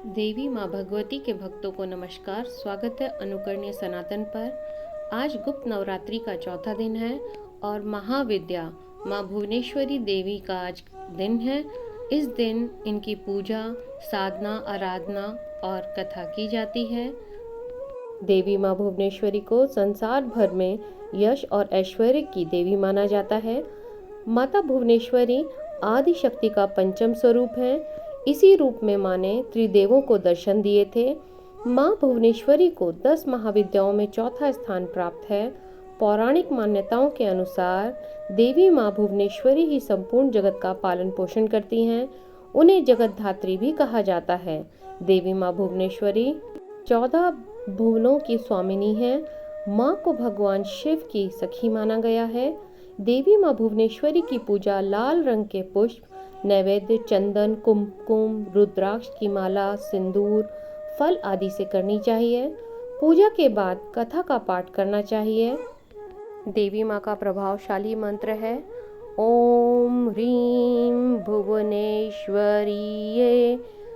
देवी माँ भगवती के भक्तों को नमस्कार। स्वागत है अनुकरणीय सनातन पर। आज गुप्त नवरात्रि का चौथा दिन है और महाविद्या माँ भुवनेश्वरी देवी का आज दिन है। इस दिन इनकी पूजा, साधना, आराधना और कथा की जाती है। देवी माँ भुवनेश्वरी को संसार भर में यश और ऐश्वर्य की देवी माना जाता है। माता भुवनेश्वरी आदि शक्ति का पंचम स्वरूप है। इसी रूप में माँ ने त्रिदेवों को दर्शन दिए थे। माँ भुवनेश्वरी को 10 महाविद्याओं में चौथा स्थान प्राप्त है। पौराणिक मान्यताओं के अनुसार देवी माँ भुवनेश्वरी ही संपूर्ण जगत का पालन पोषण करती हैं। उन्हें जगत धात्री भी कहा जाता है। देवी माँ भुवनेश्वरी 14 भुवनों की स्वामिनी है। माँ को भगवान शिव की सखी माना गया है। देवी माँ भुवनेश्वरी की पूजा लाल रंग के पुष्प, नैवेद्य, चंदन, कुमकुम, रुद्राक्ष की माला, सिंदूर, फल आदि से करनी चाहिए। पूजा के बाद कथा का पाठ करना चाहिए। देवी माँ का प्रभावशाली मंत्र है ओम ह्रीं भुवनेश्वरीये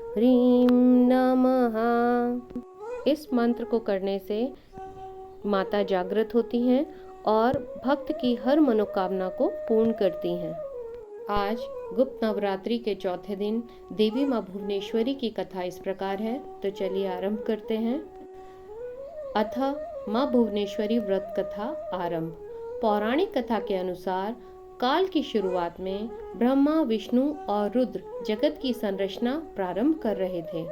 ह्रीं नमः। इस मंत्र को करने से माता जागृत होती हैं और भक्त की हर मनोकामना को पूर्ण करती हैं। आज गुप्त नवरात्रि के चौथे दिन देवी माँ भुवनेश्वरी की कथा इस प्रकार है, तो चलिए आरंभ करते हैं। अथ माँ भुवनेश्वरी व्रत कथा आरंभ। पौराणिक कथा के अनुसार काल की शुरुआत में ब्रह्मा, विष्णु और रुद्र जगत की संरचना प्रारंभ कर रहे थे।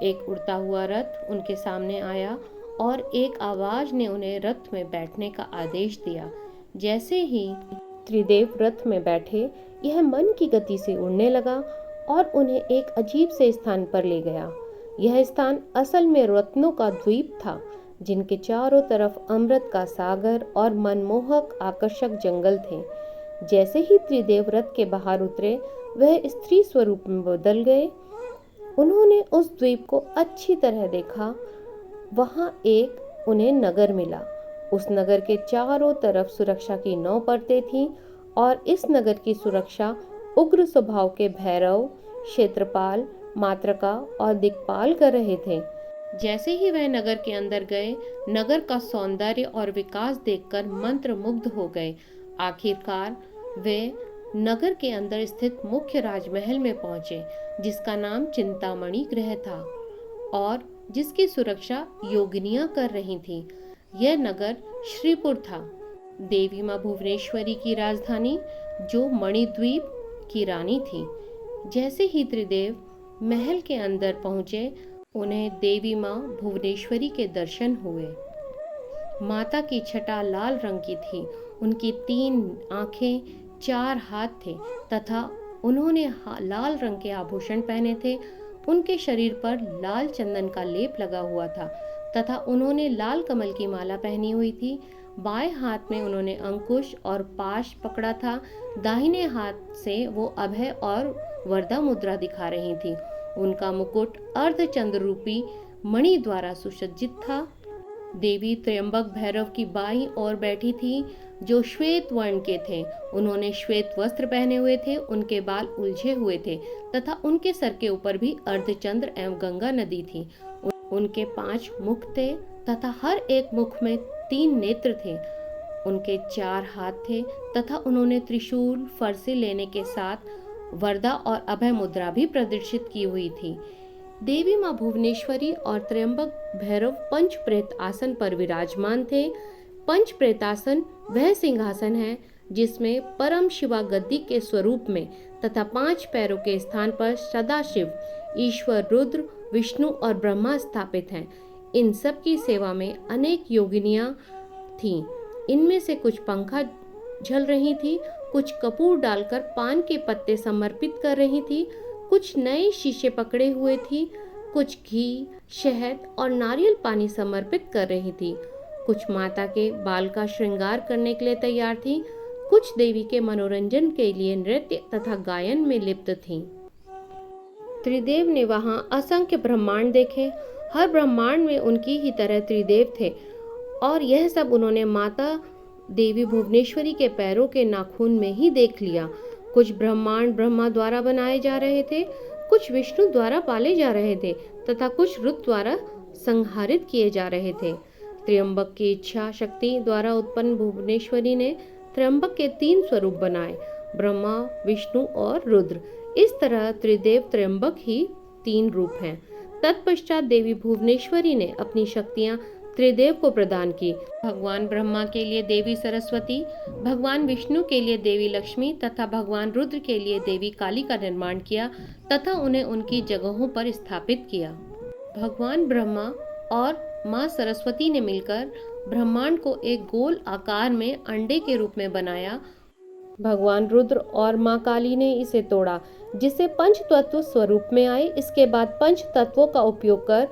एक उड़ता हुआ रथ उनके सामने आया और एक आवाज ने उन्हें रथ में बैठने का आदेश दिया। जैसे ही त्रिदेव रथ में बैठे, यह मन की गति से उड़ने लगा और उन्हें एक अजीब से स्थान पर ले गया। यह स्थान असल में रत्नों का द्वीप था, जिनके चारों तरफ अमृत का सागर और मनमोहक आकर्षक जंगल थे। जैसे ही त्रिदेव रथ के बाहर उतरे, वह स्त्री स्वरूप में बदल गए। उन्होंने उस द्वीप को अच्छी तरह देखा। वहां एक उन्हें नगर मिला। उस नगर के चारों तरफ सुरक्षा की 9 परतें थीं और इस नगर की सुरक्षा उग्र स्वभाव के भैरव, क्षेत्रपाल, मातृका और दिक्पाल कर रहे थे। जैसे ही वह नगर के अंदर गए, नगर का सौंदर्य और विकास देखकर मंत्रमुग्ध हो गए। आखिरकार वे नगर के अंदर स्थित मुख्य राजमहल में पहुंचे, जिसका नाम चिंतामणि गृह था और जिसकी सुरक्षा योगिनियां कर रही थीं। यह नगर श्रीपुर था, देवी माँ भुवनेश्वरी की राजधानी, जो मणिद्वीप की रानी थी। जैसे ही त्रिदेव महल के अंदर पहुंचे, उन्हें देवी माँ भुवनेश्वरी के दर्शन हुए। माता की छटा लाल रंग की थी। उनकी 3 आंखें, 4 हाथ थे तथा उन्होंने लाल रंग के आभूषण पहने थे। उनके शरीर पर लाल चंदन का लेप लगा हुआ था तथा उन्होंने लाल कमल की माला पहनी हुई थी। बाएं हाथ में उन्होंने अंकुश और पाश पकड़ा था। दाहिने हाथ से वो अभय और वरदा मुद्रा दिखा रही थी। उनका मुकुट अर्धचंद्र रूपी मणि द्वारा सुसज्जित था। देवी त्र्यंबक भैरव की बाईं ओर बैठी थी, जो श्वेत वर्ण के थे। उन्होंने श्वेत वस्त्र पहने हुए थे। उनके बाल उलझे हुए थे तथा उनके सर के ऊपर भी अर्धचंद्र एवं गंगा नदी थी। उनके 5 मुख थे तथा हर एक मुख में 3 नेत्र थे। उनके 4 हाथ थे तथा उन्होंने त्रिशूल, फरसे लेने के साथ वरदा और अभय मुद्रा भी प्रदर्शित की हुई थी। देवी माँ भुवनेश्वरी और त्र्यंबक भैरव पंच प्रेत आसन पर विराजमान थे। पंच प्रेतासन वह सिंहासन है जिसमें परम शिवा गद्दी के स्वरूप में तथा 5 पैरों के स्थान पर सदाशिव, ईश्वर रुद्र, विष्णु और ब्रह्मा स्थापित हैं। इन सब की सेवा में अनेक योगिनियां थीं। इनमें से कुछ पंखा झल रही थी, कुछ कपूर डालकर पान के पत्ते समर्पित कर रही थी, कुछ नए शीशे पकड़े हुए थी, कुछ घी, शहद और नारियल पानी समर्पित कर रही थी, कुछ माता के बाल का श्रृंगार करने के लिए तैयार थी, कुछ देवी के मनोरंजन के लिए नृत्य तथा गायन में लिप्त थीं। त्रिदेव ने वहां असंख्य ब्रह्मांड देखे। हर ब्रह्मांड में उनकी ही तरह त्रिदेव थे और यह सब उन्होंने माता देवी भुवनेश्वरी के पैरों के नाखून में ही देख लिया। कुछ ब्रह्मांड ब्रह्मा द्वारा बनाए जा रहे थे, कुछ विष्णु द्वारा पाले जा रहे थे तथा कुछ रुद्र द्वारा संहारित किए जा रहे थे। त्र्यंबक की इच्छा शक्ति द्वारा उत्पन्न भुवनेश्वरी ने त्र्यंबक के 3 स्वरूप बनाए, ब्रह्मा, विष्णु और रुद्र। इस तरह त्रिदेव त्र्यंबक ही 3 रूप हैं। तत्पश्चात देवी भुवनेश्वरी ने अपनी शक्तियां त्रिदेव को प्रदान की। भगवान ब्रह्मा के लिए देवी सरस्वती, भगवान विष्णु के लिए देवी लक्ष्मी तथा भगवान रुद्र के लिए देवी काली का निर्माण किया तथा उन्हें उनकी जगहों पर स्थापित किया। भगवान ब्रह्मा और माँ सरस्वती ने मिलकर ब्रह्मांड को एक गोल आकार में अंडे के रूप में बनाया। भगवान रुद्र और माँ काली ने इसे तोड़ा, जिससे पंच तत्व स्वरूप में आए। इसके बाद पंच तत्वों का उपयोग कर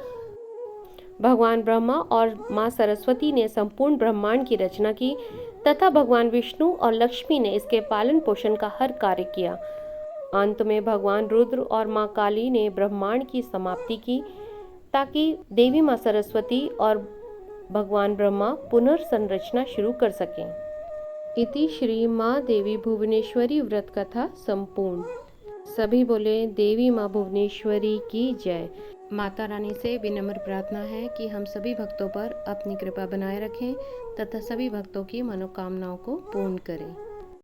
भगवान ब्रह्मा और माँ सरस्वती ने संपूर्ण ब्रह्मांड की रचना की तथा भगवान विष्णु और लक्ष्मी ने इसके पालन पोषण का हर कार्य किया। अंत में भगवान रुद्र और माँ काली ने ब्रह्मांड की समाप्ति की ताकि देवी माँ सरस्वती और भगवान ब्रह्मा पुनर्संरचना शुरू कर सकें। इति श्री माँ देवी भुवनेश्वरी व्रत कथा संपूर्ण। सभी बोले देवी माँ भुवनेश्वरी की जय। माता रानी से विनम्र प्रार्थना है कि हम सभी भक्तों पर अपनी कृपा बनाए रखें तथा सभी भक्तों की मनोकामनाओं को पूर्ण करें।